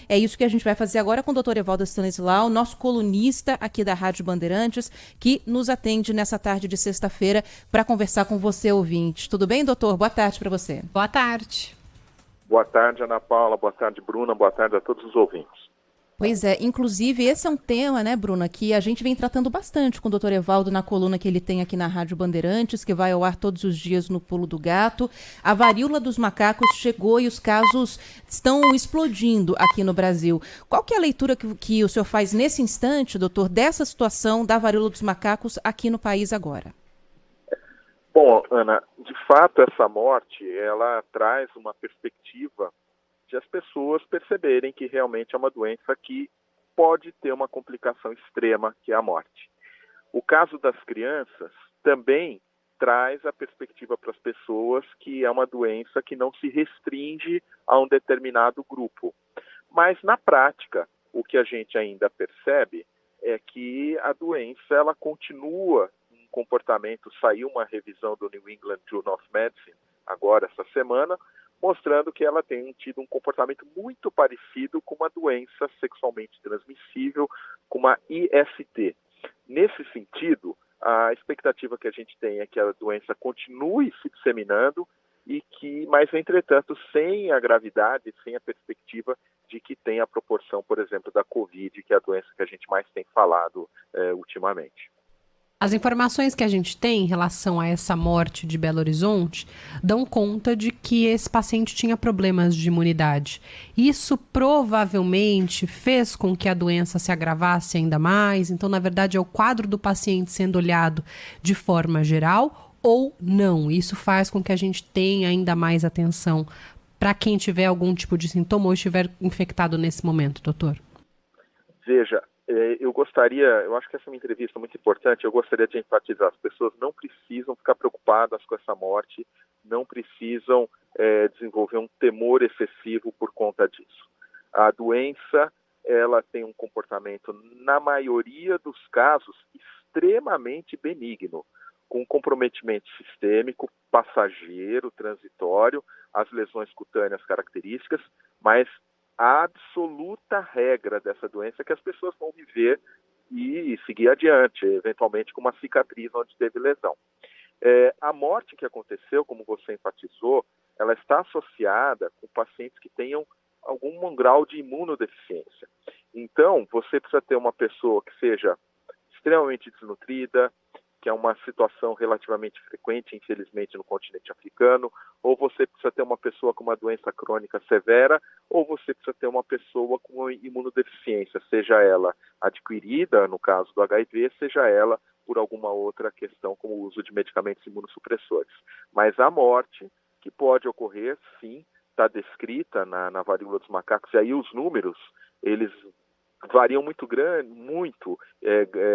É isso que a gente vai fazer agora com o Dr. Evaldo Stanislau, nosso colunista aqui da Rádio Bandeirantes, que nos atende nessa tarde de sexta-feira para conversar com você, ouvinte. Tudo bem, doutor? Boa tarde para você. Boa tarde. Boa tarde, Ana Paula. Boa tarde, Bruna. Boa tarde a todos os ouvintes. Pois é, inclusive esse é um tema, né, Bruna, que a gente vem tratando bastante com o Dr. Evaldo na coluna que ele tem aqui na Rádio Bandeirantes, que vai ao ar todos os dias no Pulo do Gato. A varíola dos macacos chegou e os casos estão explodindo aqui no Brasil. Qual que é a leitura que o senhor faz nesse instante, doutor, dessa situação da varíola dos macacos aqui no país agora? Bom, Ana, de fato essa morte, ela traz uma perspectiva de as pessoas perceberem que realmente é uma doença que pode ter uma complicação extrema, que é a morte. O caso das crianças também traz a perspectiva para as pessoas que é uma doença que não se restringe a um determinado grupo. Mas, na prática, o que a gente ainda percebe é que a doença ela continua um comportamento. Saiu uma revisão do New England Journal of Medicine, agora, essa semana, mostrando que ela tem tido um comportamento muito parecido com uma doença sexualmente transmissível, com uma IST. Nesse sentido, a expectativa que a gente tem é que a doença continue se disseminando, mas, entretanto, sem a gravidade, sem a perspectiva de que tenha a proporção, por exemplo, da Covid, que é a doença que a gente mais tem falado ultimamente. As informações que a gente tem em relação a essa morte de Belo Horizonte dão conta de que esse paciente tinha problemas de imunidade. Isso provavelmente fez com que a doença se agravasse ainda mais. Então, na verdade, é o quadro do paciente sendo olhado de forma geral ou não. Isso faz com que a gente tenha ainda mais atenção para quem tiver algum tipo de sintoma ou estiver infectado nesse momento, doutor. Veja, eu acho que essa é uma entrevista muito importante, eu gostaria de enfatizar, as pessoas não precisam ficar preocupadas com essa morte, não precisam desenvolver um temor excessivo por conta disso. A doença, ela tem um comportamento, na maioria dos casos, extremamente benigno, com comprometimento sistêmico, passageiro, transitório, as lesões cutâneas características, mas a absoluta regra dessa doença é que as pessoas vão viver e seguir adiante, eventualmente com uma cicatriz onde teve lesão. A morte que aconteceu, como você enfatizou, ela está associada com pacientes que tenham algum grau de imunodeficiência. Então, você precisa ter uma pessoa que seja extremamente desnutrida, que é uma situação relativamente frequente, infelizmente, no continente africano, ou você precisa ter uma pessoa com uma doença crônica severa, ou você precisa ter uma pessoa com imunodeficiência, seja ela adquirida, no caso do HIV, seja ela por alguma outra questão, como o uso de medicamentos imunossupressores. Mas a morte, que pode ocorrer, sim, está descrita na varíola dos macacos, e aí os números, eles variam muito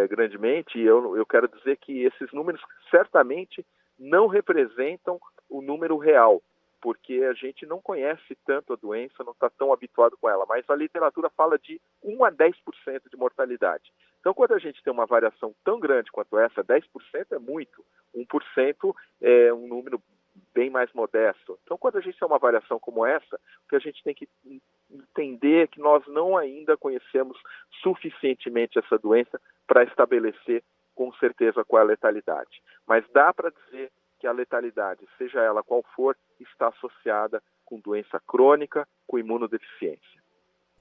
grandemente, e eu quero dizer que esses números certamente não representam o número real, porque a gente não conhece tanto a doença, não está tão habituado com ela, mas a literatura fala de 1 a 10% de mortalidade. Então, quando a gente tem uma variação tão grande quanto essa, 10% é muito, 1% é um número bem mais modesto. Então, quando a gente tem uma variação como essa, o que a gente tem que entender é que nós não ainda conhecemos suficientemente essa doença para estabelecer com certeza qual é a letalidade. Mas dá para dizer que a letalidade, seja ela qual for, está associada com doença crônica, com imunodeficiência.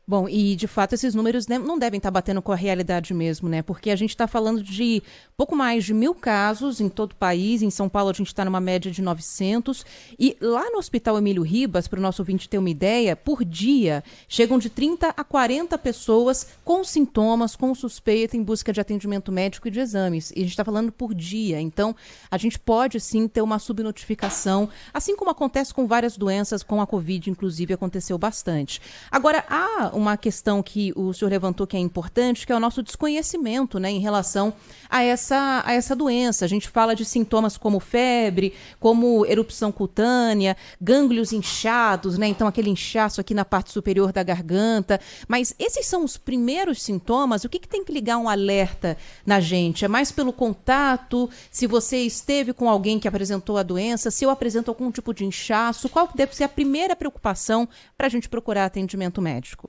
Bom, e de fato esses números não devem estar batendo com a realidade mesmo, né? Porque a gente está falando de pouco mais de 1.000 casos em todo o país. Em São Paulo a gente está numa média de 900. E lá no Hospital Emílio Ribas, para o nosso ouvinte ter uma ideia, por dia chegam de 30 a 40 pessoas com sintomas, com suspeita, em busca de atendimento médico e de exames. E a gente está falando por dia. Então, a gente pode sim ter uma subnotificação, assim como acontece com várias doenças, com a Covid, inclusive, aconteceu bastante. Agora, há uma questão que o senhor levantou que é importante, que é o nosso desconhecimento, né, em relação a essa doença. A gente fala de sintomas como febre, como erupção cutânea, gânglios inchados, né, então aquele inchaço aqui na parte superior da garganta. Mas esses são os primeiros sintomas. O que tem que ligar um alerta na gente? É mais pelo contato, se você esteve com alguém que apresentou a doença, se eu apresento algum tipo de inchaço, qual deve ser a primeira preocupação para a gente procurar atendimento médico?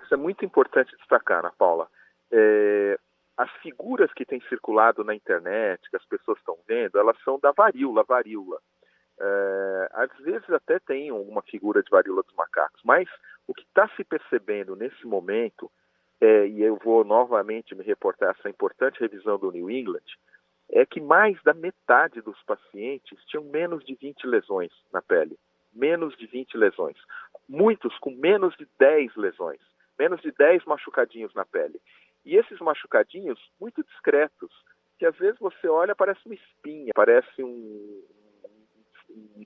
Isso é muito importante destacar, Ana Paula. As figuras que têm circulado na internet, que as pessoas estão vendo, elas são da varíola. Às vezes até tem uma figura de varíola dos macacos, mas o que está se percebendo nesse momento, e eu vou novamente me reportar essa importante revisão do New England, é que mais da metade dos pacientes tinham menos de 20 lesões na pele. Menos de 20 lesões. Muitos com menos de 10 lesões. Menos de 10 machucadinhos na pele. E esses machucadinhos muito discretos, que às vezes você olha, parece uma espinha, parece um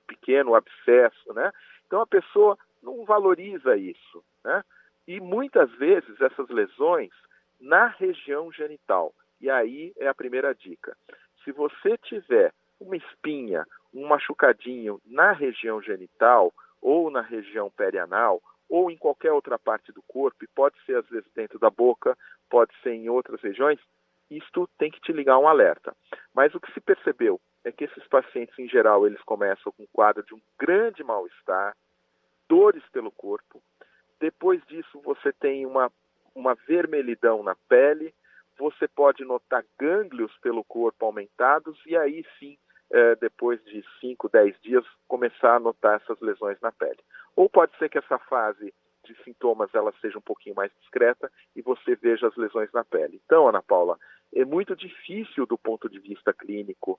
pequeno abscesso, né? Então a pessoa não valoriza isso, né? E muitas vezes essas lesões na região genital. E aí é a primeira dica. Se você tiver uma espinha, um machucadinho na região genital ou na região perianal ou em qualquer outra parte do corpo, e pode ser às vezes dentro da boca, pode ser em outras regiões, isto tem que te ligar um alerta. Mas o que se percebeu é que esses pacientes, em geral, eles começam com um quadro de um grande mal-estar, dores pelo corpo. Depois disso, você tem uma vermelhidão na pele, você pode notar gânglios pelo corpo aumentados e aí sim, depois de 5, 10 dias, começar a notar essas lesões na pele. Ou pode ser que essa fase de sintomas ela seja um pouquinho mais discreta e você veja as lesões na pele. Então, Ana Paula, é muito difícil do ponto de vista clínico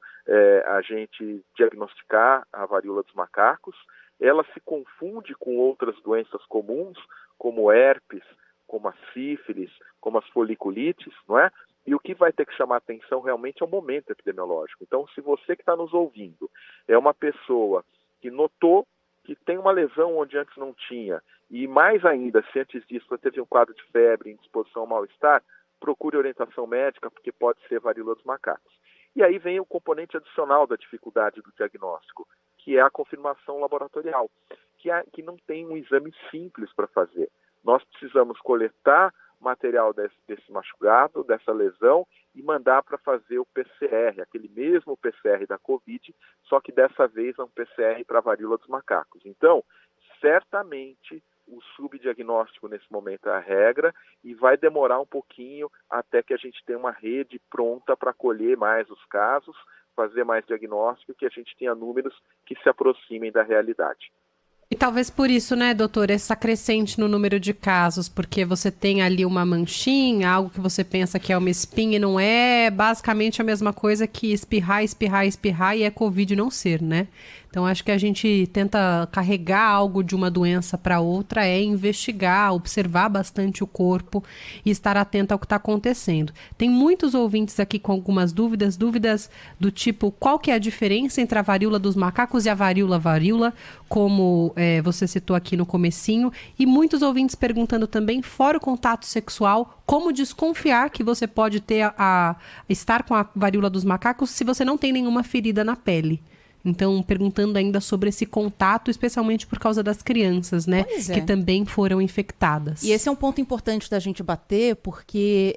a gente diagnosticar a varíola dos macacos. Ela se confunde com outras doenças comuns, como herpes, como a sífilis, como as foliculites, não é? E o que vai ter que chamar atenção realmente é o momento epidemiológico. Então, se você que está nos ouvindo é uma pessoa que notou que tem uma lesão onde antes não tinha, e mais ainda, se antes disso você teve um quadro de febre, indisposição ao mal-estar, procure orientação médica, porque pode ser varíola dos macacos. E aí vem o componente adicional da dificuldade do diagnóstico, que é a confirmação laboratorial, que não tem um exame simples para fazer. Nós precisamos coletar material desse machucado, dessa lesão, e mandar para fazer o PCR, aquele mesmo PCR da Covid, só que dessa vez é um PCR para a varíola dos macacos. Então, certamente, o subdiagnóstico nesse momento é a regra e vai demorar um pouquinho até que a gente tenha uma rede pronta para colher mais os casos, fazer mais diagnóstico, que a gente tenha números que se aproximem da realidade. E talvez por isso, né, doutor, essa crescente no número de casos, porque você tem ali uma manchinha, algo que você pensa que é uma espinha e não é, basicamente a mesma coisa que espirrar e é Covid não ser, né? Então, acho que a gente tenta carregar algo de uma doença para outra, investigar, observar bastante o corpo e estar atento ao que está acontecendo. Tem muitos ouvintes aqui com algumas dúvidas do tipo, qual que é a diferença entre a varíola dos macacos e a varíola, como você citou aqui no comecinho, e muitos ouvintes perguntando também, fora o contato sexual, como desconfiar que você pode ter estar com a varíola dos macacos se você não tem nenhuma ferida na pele. Então, perguntando ainda sobre esse contato, especialmente por causa das crianças, né? Pois é. Que também foram infectadas. E esse é um ponto importante da gente bater, porque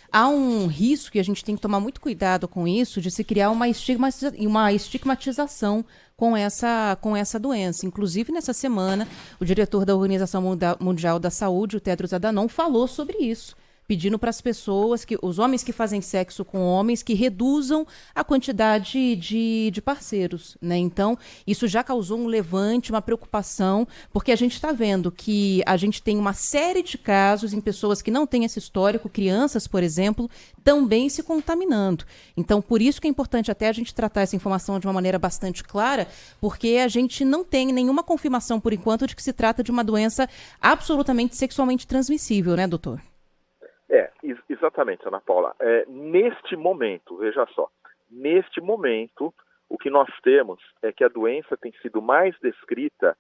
há um risco, e a gente tem que tomar muito cuidado com isso, de se criar uma estigmatização com essa doença. Inclusive, nessa semana, o diretor da Organização Mundial da Saúde, o Tedros Adhanom, falou sobre isso, pedindo para as pessoas, os homens que fazem sexo com homens, que reduzam a quantidade de parceiros, né? Então, isso já causou um levante, uma preocupação, porque a gente está vendo que a gente tem uma série de casos em pessoas que não têm esse histórico, crianças, por exemplo, também se contaminando. Então, por isso que é importante até a gente tratar essa informação de uma maneira bastante clara, porque a gente não tem nenhuma confirmação, por enquanto, de que se trata de uma doença absolutamente sexualmente transmissível, né, doutor? Exatamente, Ana Paula. Neste momento, veja só, o que nós temos é que a doença tem sido mais descrita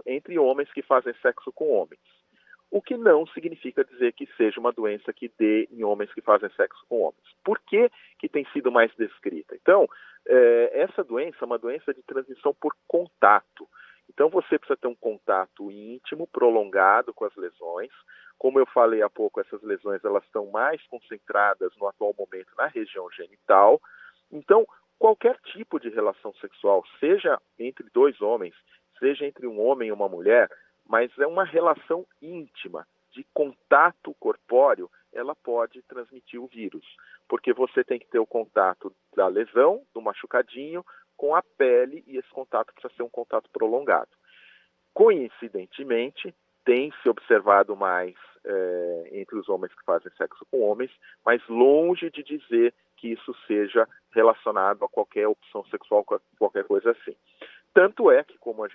entre homens que fazem sexo com homens. O que não significa dizer que seja uma doença que dê em homens que fazem sexo com homens. Por que tem sido mais descrita? Então, essa doença é uma doença de transmissão por contato. Então, você precisa ter um contato íntimo, prolongado com as lesões. Como eu falei há pouco, essas lesões elas estão mais concentradas no atual momento na região genital. Então, qualquer tipo de relação sexual, seja entre dois homens, seja entre um homem e uma mulher, mas é uma relação íntima de contato corpóreo, ela pode transmitir o vírus, porque você tem que ter o contato da lesão, do machucadinho, com a pele, e esse contato precisa ser um contato prolongado. Coincidentemente, tem se observado mais entre os homens que fazem sexo com homens, mas longe de dizer que isso seja relacionado a qualquer opção sexual, qualquer coisa assim. Tanto é que, como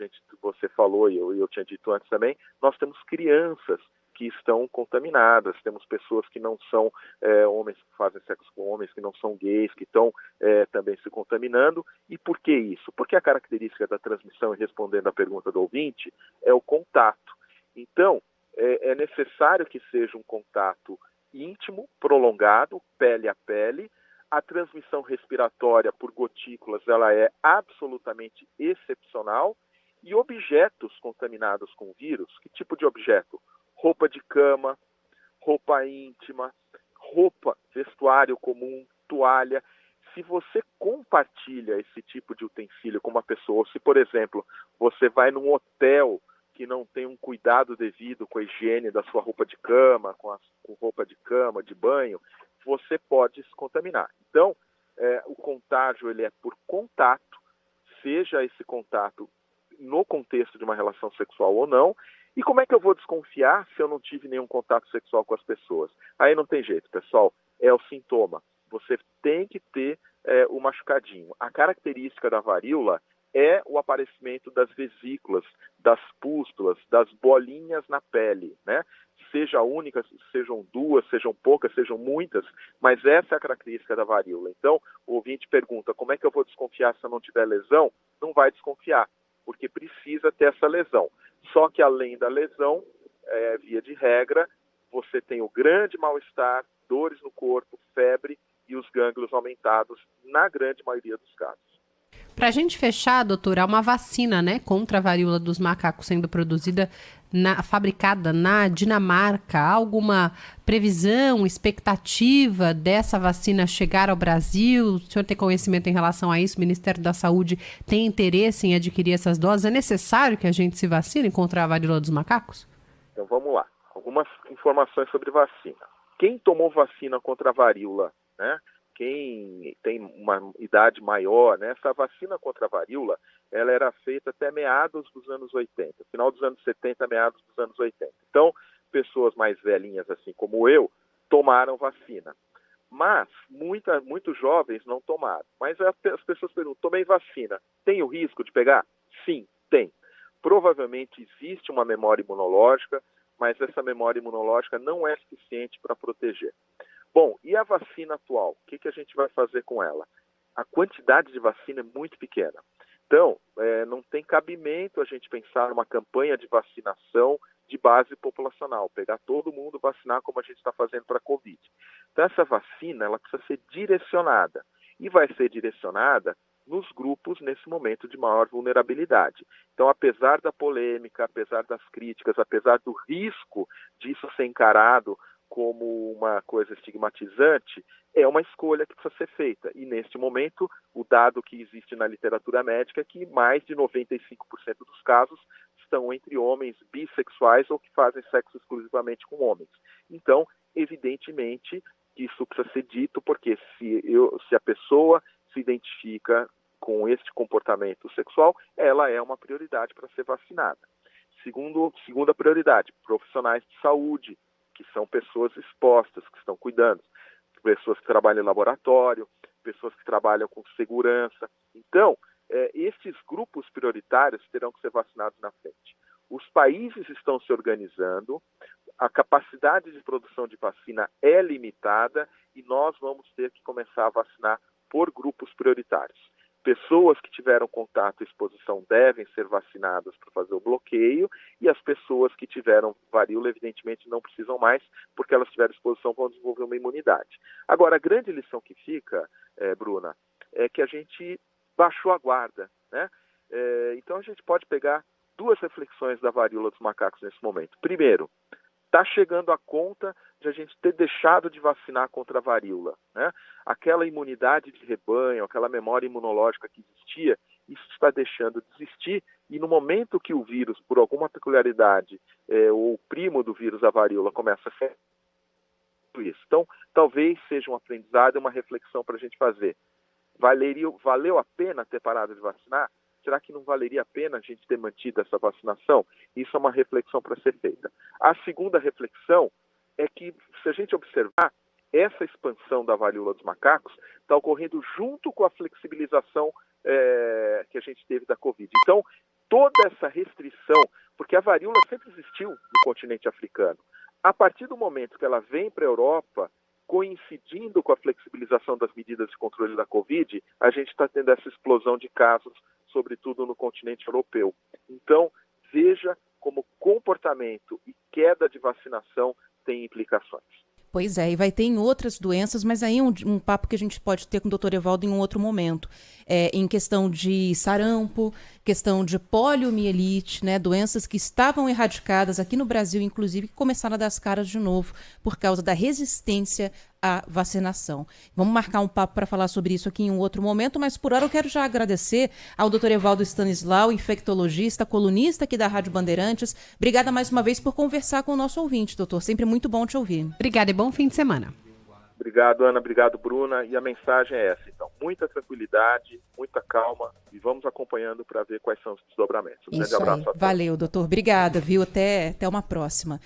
você falou e eu tinha dito antes também, nós temos crianças que estão contaminadas, temos pessoas que não são homens que fazem sexo com homens, que não são gays, que estão também se contaminando. E por que isso? Porque a característica da transmissão, e respondendo à pergunta do ouvinte, é o contato. Então, é necessário que seja um contato íntimo, prolongado, pele a pele. A transmissão respiratória por gotículas, ela é absolutamente excepcional. E objetos contaminados com vírus, que tipo de objeto? Roupa de cama, roupa íntima, roupa, vestuário comum, toalha. Se você compartilha esse tipo de utensílio com uma pessoa, ou se, por exemplo, você vai num hotel que não tem um cuidado devido com a higiene da sua roupa de cama, com roupa de cama, de banho, você pode se contaminar. Então, o contágio ele é por contato, seja esse contato no contexto de uma relação sexual ou não. E como é que eu vou desconfiar se eu não tive nenhum contato sexual com as pessoas? Aí não tem jeito, pessoal, é o sintoma. Você tem que ter o machucadinho. A característica da varíola é o aparecimento das vesículas, das pústulas, das bolinhas na pele, né? Seja única, sejam duas, sejam poucas, sejam muitas, mas essa é a característica da varíola. Então, o ouvinte pergunta, como é que eu vou desconfiar se eu não tiver lesão? Não vai desconfiar, porque precisa ter essa lesão. Só que além da lesão, via de regra, você tem o grande mal-estar, dores no corpo, febre e os gânglios aumentados na grande maioria dos casos. Para a gente fechar, doutora, há uma vacina, né, contra a varíola dos macacos sendo produzida, fabricada na Dinamarca. Há alguma previsão, expectativa dessa vacina chegar ao Brasil? O senhor tem conhecimento em relação a isso? O Ministério da Saúde tem interesse em adquirir essas doses? É necessário que a gente se vacine contra a varíola dos macacos? Então vamos lá. Algumas informações sobre vacina. Quem tomou vacina contra a varíola, né? Quem tem uma idade maior, né? Essa vacina contra a varíola, ela era feita até meados dos anos 80, final dos anos 70, meados dos anos 80. Então, pessoas mais velhinhas, assim como eu, tomaram vacina. Mas muitos jovens não tomaram. Mas as pessoas perguntam, tomei vacina, tem o risco de pegar? Sim, tem. Provavelmente existe uma memória imunológica, mas essa memória imunológica não é suficiente para proteger. Bom, e a vacina atual? O que a gente vai fazer com ela? A quantidade de vacina é muito pequena. Então, não tem cabimento a gente pensar numa campanha de vacinação de base populacional, pegar todo mundo, vacinar como a gente está fazendo para a Covid. Então, essa vacina ela precisa ser direcionada. E vai ser direcionada nos grupos nesse momento de maior vulnerabilidade. Então, apesar da polêmica, apesar das críticas, apesar do risco disso ser encarado como uma coisa estigmatizante, é uma escolha que precisa ser feita. E, neste momento, o dado que existe na literatura médica é que mais de 95% dos casos estão entre homens bissexuais ou que fazem sexo exclusivamente com homens. Então, evidentemente, isso precisa ser dito, porque se a pessoa se identifica com este comportamento sexual, ela é uma prioridade para ser vacinada. Segunda prioridade, profissionais de saúde, que são pessoas expostas, que estão cuidando, pessoas que trabalham em laboratório, pessoas que trabalham com segurança. Então, esses grupos prioritários terão que ser vacinados na frente. Os países estão se organizando, a capacidade de produção de vacina é limitada e nós vamos ter que começar a vacinar por grupos prioritários. Pessoas que tiveram contato e exposição devem ser vacinadas para fazer o bloqueio e as pessoas que tiveram varíola, evidentemente, não precisam mais, porque elas tiveram exposição vão desenvolver uma imunidade. Agora, a grande lição que fica, Bruna, é que a gente baixou a guarda, né? Então, a gente pode pegar duas reflexões da varíola dos macacos nesse momento. Primeiro, está chegando a conta de a gente ter deixado de vacinar contra a varíola, né? Aquela imunidade de rebanho, aquela memória imunológica que existia, isso está deixando de existir e no momento que o vírus, por alguma peculiaridade, o primo do vírus, a varíola, começa a ser isso. Então, talvez seja um aprendizado e uma reflexão para a gente fazer. Valeu a pena ter parado de vacinar? Será que não valeria a pena a gente ter mantido essa vacinação? Isso é uma reflexão para ser feita. A segunda reflexão é que, se a gente observar, essa expansão da varíola dos macacos está ocorrendo junto com a flexibilização que a gente teve da Covid. Então, toda essa restrição, porque a varíola sempre existiu no continente africano, a partir do momento que ela vem para a Europa, coincidindo com a flexibilização das medidas de controle da Covid, a gente está tendo essa explosão de casos, sobretudo no continente europeu. Então, veja como comportamento e queda de vacinação têm implicações. Pois é, e vai ter em outras doenças, mas aí um papo que a gente pode ter com o doutor Evaldo em um outro momento. Em questão de sarampo, questão de poliomielite, né, doenças que estavam erradicadas aqui no Brasil, inclusive, que começaram a dar as caras de novo por causa da resistência à vacinação. Vamos marcar um papo para falar sobre isso aqui em um outro momento, mas por hora eu quero já agradecer ao doutor Evaldo Stanislau, infectologista, colunista aqui da Rádio Bandeirantes. Obrigada mais uma vez por conversar com o nosso ouvinte, doutor. Sempre muito bom te ouvir. Obrigada e bom fim de semana. Obrigado, Ana. Obrigado, Bruna. E a mensagem é essa, então. Muita tranquilidade, muita calma e vamos acompanhando para ver quais são os desdobramentos. Um grande abraço a todos. Valeu, doutor. Obrigada, viu? Até uma próxima.